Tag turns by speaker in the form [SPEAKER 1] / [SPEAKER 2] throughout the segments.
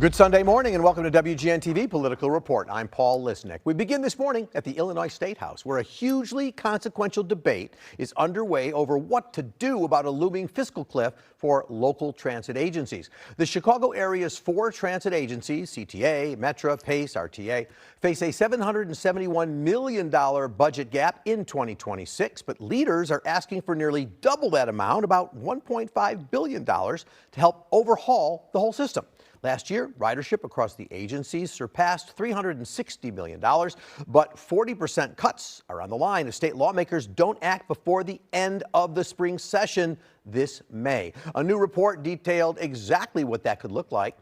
[SPEAKER 1] Good Sunday morning and welcome to WGN-TV Political Report. I'm Paul Lisnek. We begin this morning at the Illinois State House, where a hugely consequential debate is underway over what to do about a looming fiscal cliff for local transit agencies. The Chicago area's 4 transit agencies, CTA, Metra, PACE, RTA, face a $771 million budget gap in 2026, but leaders are asking for nearly double that amount, about $1.5 billion, to help overhaul the whole system. Last year, ridership across the agencies surpassed $360 million, but 40% cuts are on the line if state lawmakers don't act before the end of the spring session this May. A new report detailed exactly what that could look like.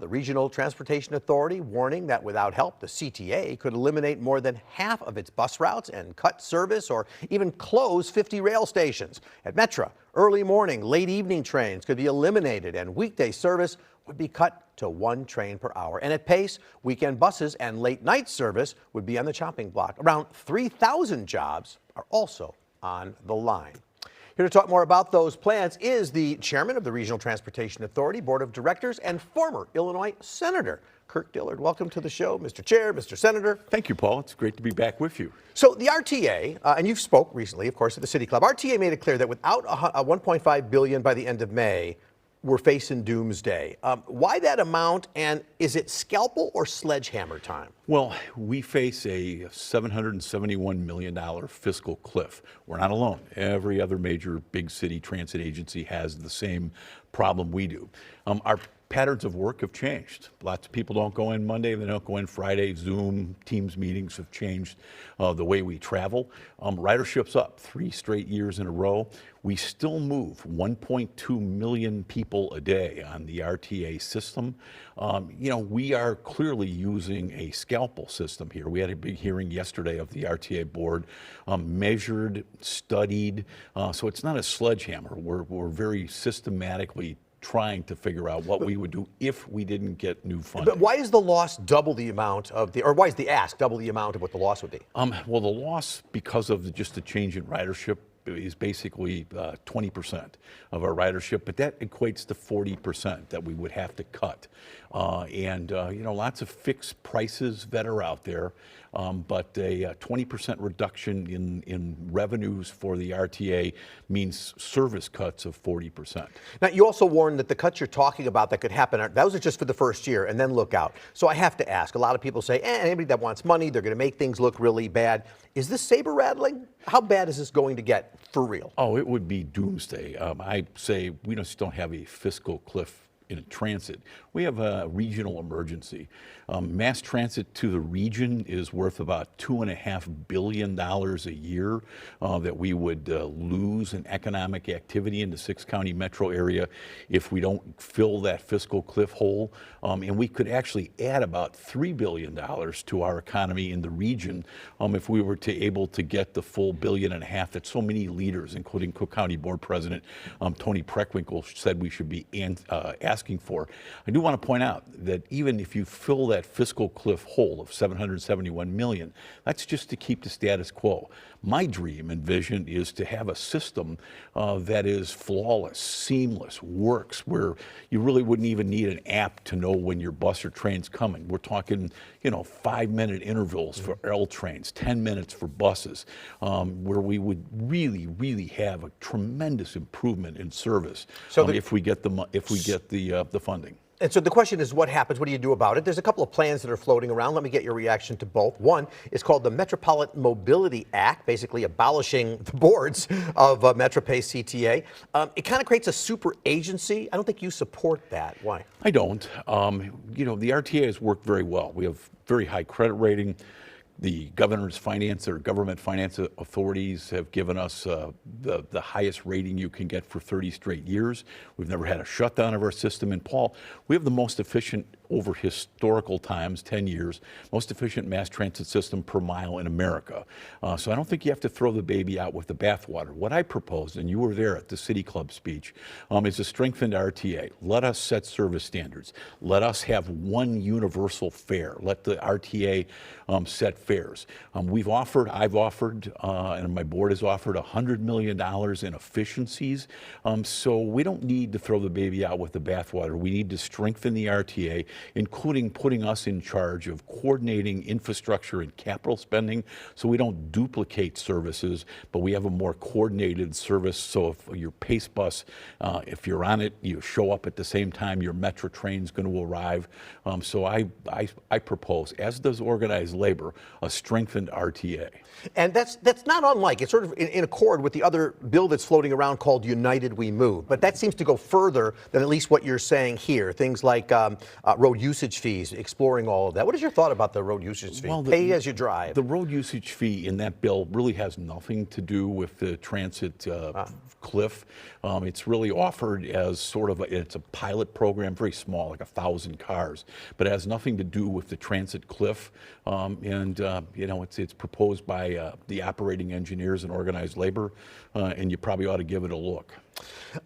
[SPEAKER 1] The Regional Transportation Authority warning that without help, the CTA could eliminate more than half of its bus routes and cut service or even close 50 rail stations. At Metra, early morning, late evening trains could be eliminated and weekday service would be cut to 1 train per hour. And at PACE, weekend buses and late night service would be on the chopping block. Around 3,000 jobs are also on the line. Here to talk more about those plans is the chairman of the Regional Transportation Authority Board of Directors and former Illinois Senator Kirk Dillard. Welcome to the show, Mr. Chair, Mr. Senator.
[SPEAKER 2] Thank you, Paul. It's great to be back with you.
[SPEAKER 1] So the RTA, and you've spoke recently, of course, at the City Club. RTA made it clear that without a $1.5 billion by the end of May, we're facing doomsday. Why that amount, and is it scalpel or sledgehammer time?
[SPEAKER 2] Well, we face a $771 million fiscal cliff. We're not alone. Every other major big city transit agency has the same problem we do. Our patterns of work have changed. Lots of people don't go in Monday, they don't go in Friday. Zoom, Teams meetings have changed the way we travel. Ridership's up 3 straight years in a row. We still move 1.2 million people a day on the RTA system. We are clearly using a scalpel system here. We had a big hearing yesterday of the RTA board, measured, studied, so it's not a sledgehammer. We're very systematically trying to figure out what we would do if we didn't get new funding.
[SPEAKER 1] But why is the loss double the amount of or why is the ask double the amount of what the loss would be?
[SPEAKER 2] Well, the loss, because of just the change in ridership, is basically 20% of our ridership, but that equates to 40% that we would have to cut. Lots of fixed prices that are out there, but a 20% reduction in revenues for the RTA means service cuts of 40%.
[SPEAKER 1] Now, you also warned that the cuts you're talking about that could happen, those are just for the first year, and then look out. So I have to ask, a lot of people say, anybody that wants money, they're going to make things look really bad. Is this saber rattling? How bad is this going to get for real?
[SPEAKER 2] Oh, it would be doomsday. I say we just don't have a fiscal cliff in transit. We have a regional emergency. Mass transit to the region is worth about $2.5 billion a year that we would lose in economic activity in the 6-county metro area if we don't fill that fiscal cliff hole. And we could actually add about $3 billion to our economy in the region if we were able to get the full $1.5 billion that so many leaders, including Cook County Board President Tony Preckwinkle, said we should be asking for. I do want to point out that even if you fill that fiscal cliff hole of $771 million, that's just to keep the status quo. My dream and vision is to have a system that is flawless, seamless, works, where you really wouldn't even need an app to know when your bus or train's coming. We're talking, 5-minute intervals for L trains, 10 minutes for buses, where we would really, really have a tremendous improvement in service if we get the funding.
[SPEAKER 1] And so the question is, what happens? What do you do about it? There's a couple of plans that are floating around. Let me get your reaction to both. One is called the Metropolitan Mobility Act, basically abolishing the boards of Metra, PACE, CTA. It kind of creates a super agency. I don't think you support that. Why?
[SPEAKER 2] I don't. The RTA has worked very well. We have very high credit rating. The government finance authorities have given us the highest rating you can get for 30 straight years. We've never had a shutdown of our system. And Paul, we have the most efficient, over historical times, 10 years, most efficient mass transit system per mile in America. So I don't think you have to throw the baby out with the bathwater. What I proposed, and you were there at the City Club speech, is a strengthened RTA. Let us set service standards. Let us have one universal fare. Let the RTA set fares. I've offered, and my board has offered $100 million in efficiencies. So we don't need to throw the baby out with the bathwater. We need to strengthen the RTA including putting us in charge of coordinating infrastructure and capital spending so we don't duplicate services, but we have a more coordinated service. So if your Pace bus, if you're on it, you show up at the same time your Metro train's going to arrive. So I propose, as does organized labor, a strengthened RTA.
[SPEAKER 1] And that's not unlike, it's sort of in accord with the other bill that's floating around called United We Move. But that seems to go further than at least what you're saying here. Things like road usage fees, exploring all of that. What is your thought about the road usage fee?
[SPEAKER 2] Well,
[SPEAKER 1] Pay as you drive.
[SPEAKER 2] The road usage fee in that bill really has nothing to do with the transit cliff. It's really offered as sort of it's a pilot program, very small, like 1,000 cars, but it has nothing to do with the transit cliff. It's proposed by the operating engineers and organized labor, and you probably ought to give it a look.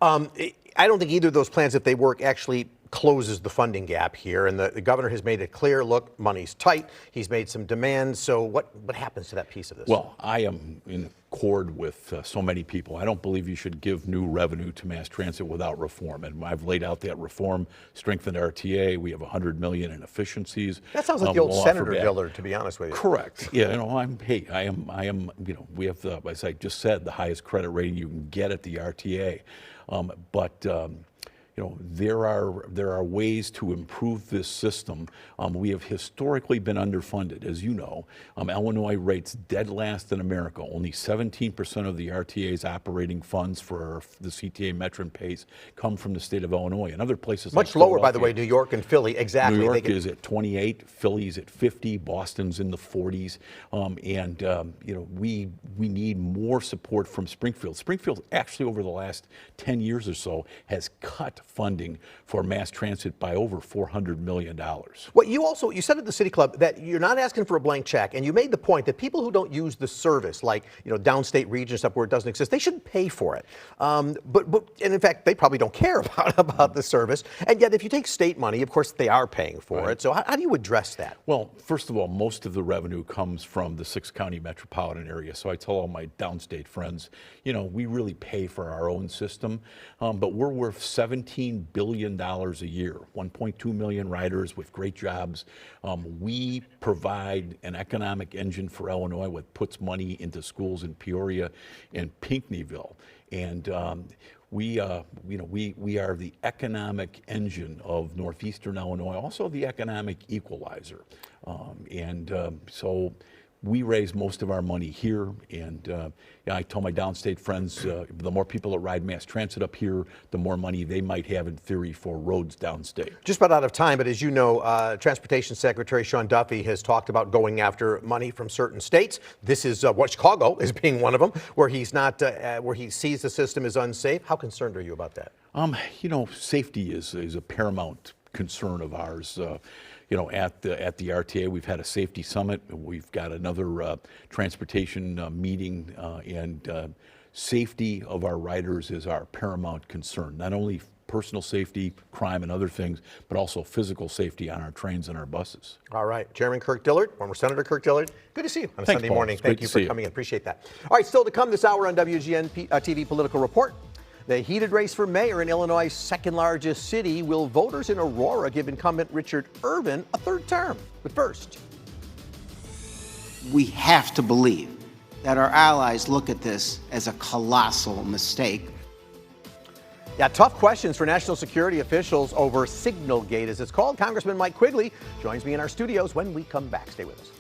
[SPEAKER 1] I don't think either of those plans, if they work, actually closes the funding gap here. And the governor has made it clear, look, money's tight. He's made some demands. So what happens to that piece of this?
[SPEAKER 2] Well, I am in accord with so many people. I don't believe you should give new revenue to mass transit without reform. And I've laid out that reform, strengthened RTA. We have $100 million in efficiencies.
[SPEAKER 1] That sounds like the old Senator Dillard, to be honest with you.
[SPEAKER 2] Correct. Yeah, I am, we have, as I just said, the highest credit rating you can get at the RTA. There are ways to improve this system. We have historically been underfunded, as you know. Illinois rates dead last in America. Only 17% of the RTA's operating funds for the CTA Metro and Pace come from the state of Illinois. And other places
[SPEAKER 1] much lower, by the way, New York and Philly. Exactly.
[SPEAKER 2] New York is at 28, Philly's at 50, Boston's in the 40s, we need more support from Springfield. Springfield actually over the last 10 years or so has cut funding for mass transit by over $400 million.
[SPEAKER 1] Well, you said at the City Club that you're not asking for a blank check, and you made the point that people who don't use the service, like downstate region stuff where it doesn't exist, they shouldn't pay for it. And in fact, they probably don't care about the service. And yet, if you take state money, of course, they are paying for it. So how do you address that? Well,
[SPEAKER 2] first of all, most of the revenue comes from the 6-county metropolitan area. So I tell all my downstate friends, we really pay for our own system, but we're worth $17 billion a year, 1.2 million riders with great jobs. We provide an economic engine for Illinois, what puts money into schools in Peoria and Pinckneyville. And we are the economic engine of northeastern Illinois, also the economic equalizer. So we raise most of our money here, and I tell my downstate friends, the more people that ride mass transit up here, the more money they might have in theory for roads downstate. Just
[SPEAKER 1] about out of time, but as you know, Transportation Secretary Sean Duffy has talked about going after money from certain states. This is what Chicago is being one of them, where he's not, where he sees the system as unsafe. How concerned are you about that?
[SPEAKER 2] Safety is a paramount concern of ours. At the RTA, we've had a safety summit. We've got another transportation meeting, and safety of our riders is our paramount concern. Not only personal safety, crime, and other things, but also physical safety on our trains and our buses.
[SPEAKER 1] All right, Chairman Kirk Dillard, former Senator Kirk Dillard. Good to see you on a Sunday morning. Thank you for coming in. Appreciate that. All right, still to come this hour on WGN TV Political Report. The heated race for mayor in Illinois' second largest city. Will voters in Aurora give incumbent Richard Irvin a third term? But first,
[SPEAKER 3] we have to believe that our allies look at this as a colossal mistake.
[SPEAKER 1] Yeah, tough questions for national security officials over Signalgate, as it's called. Congressman Mike Quigley joins me in our studios when we come back. Stay with us.